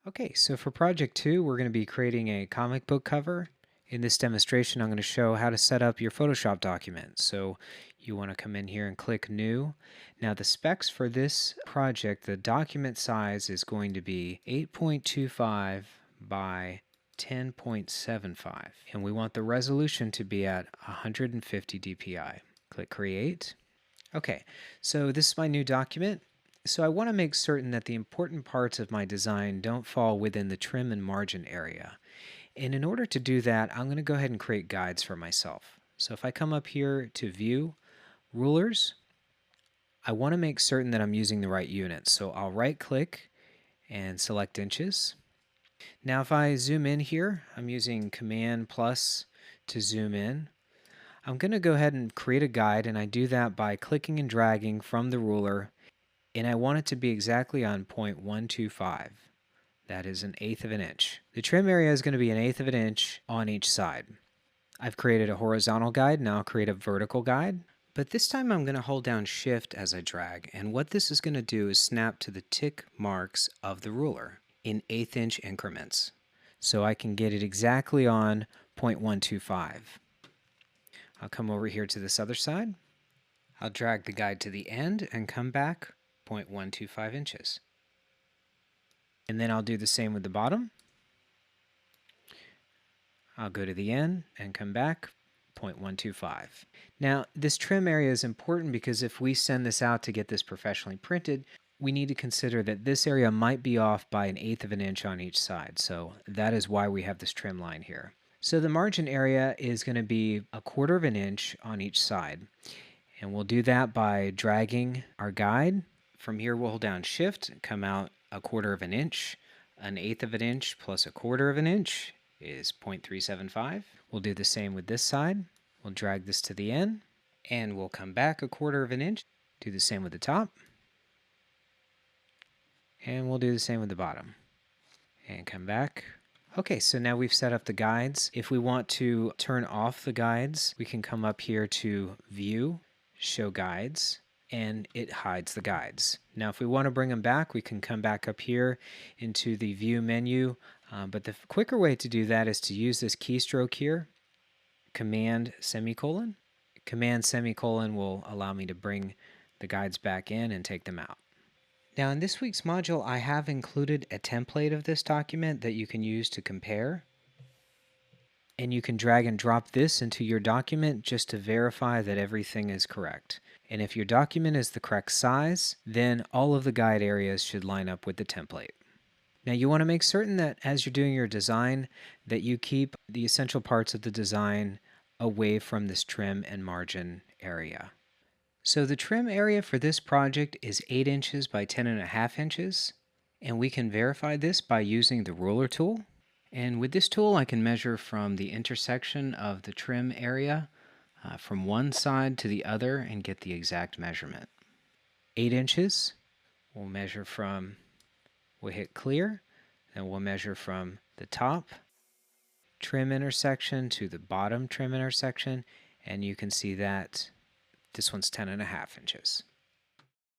Okay, so for project 2, we're going to be creating a comic book cover. In this demonstration, I'm going to show how to set up your Photoshop document. So you want to come in here and click New. Now the specs for this project, the document size is going to be 8.25 by 10.75. And we want the resolution to be at 150 dpi. Click Create. Okay, so this is my new document. So I want to make certain that the important parts of my design don't fall within the trim and margin area. And in order to do that, I'm going to go ahead and create guides for myself. So if I come up here to View, Rulers, I want to make certain that I'm using the right units. So I'll right click and select inches. Now if I zoom in here, I'm using Command plus to zoom in. I'm going to go ahead and create a guide, and I do that by clicking and dragging from the ruler, and I want it to be exactly on 0.125. That is 1/8 of an inch. The trim area is going to be 1/8 of an inch on each side. I've created a horizontal guide, now I'll create a vertical guide. But this time I'm going to hold down Shift as I drag, and what this is going to do is snap to the tick marks of the ruler in 1/8 inch increments. So I can get it exactly on 0.125. I'll come over here to this other side. I'll drag the guide to the end and come back 0.125 inches. And then I'll do the same with the bottom. I'll go to the end and come back 0.125. Now this trim area is important because if we send this out to get this professionally printed, we need to consider that this area might be off by 1/8 of an inch on each side. So that is why we have this trim line here. So the margin area is going to be 1/4 of an inch on each side. And we'll do that by dragging our guide. From here we'll hold down Shift and come out 1/4 of an inch. 1/8 of an inch plus 1/4 of an inch is 0.375. We'll do the same with this side. We'll drag this to the end and we'll come back 1/4 of an inch. Do the same with the top. And we'll do the same with the bottom. And come back. Okay, so now we've set up the guides. If we want to turn off the guides, we can come up here to View, Show Guides, and it hides the guides. Now if we want to bring them back, we can come back up here into the View menu, but the quicker way to do that is to use this keystroke here, Command semicolon. Command semicolon will allow me to bring the guides back in and take them out. Now in this week's module, I have included a template of this document that you can use to compare. And you can drag and drop this into your document just to verify that everything is correct. And if your document is the correct size, then all of the guide areas should line up with the template. Now you want to make certain that as you're doing your design, that you keep the essential parts of the design away from this trim and margin area. So the trim area for this project is 8 inches by 10.5 inches, and we can verify this by using the ruler tool. And with this tool I can measure from the intersection of the trim area from one side to the other and get the exact measurement. 8 inches, we'll measure from, we'll hit clear, then we'll measure from the top trim intersection to the bottom trim intersection, and you can see that this one's 10.5 inches.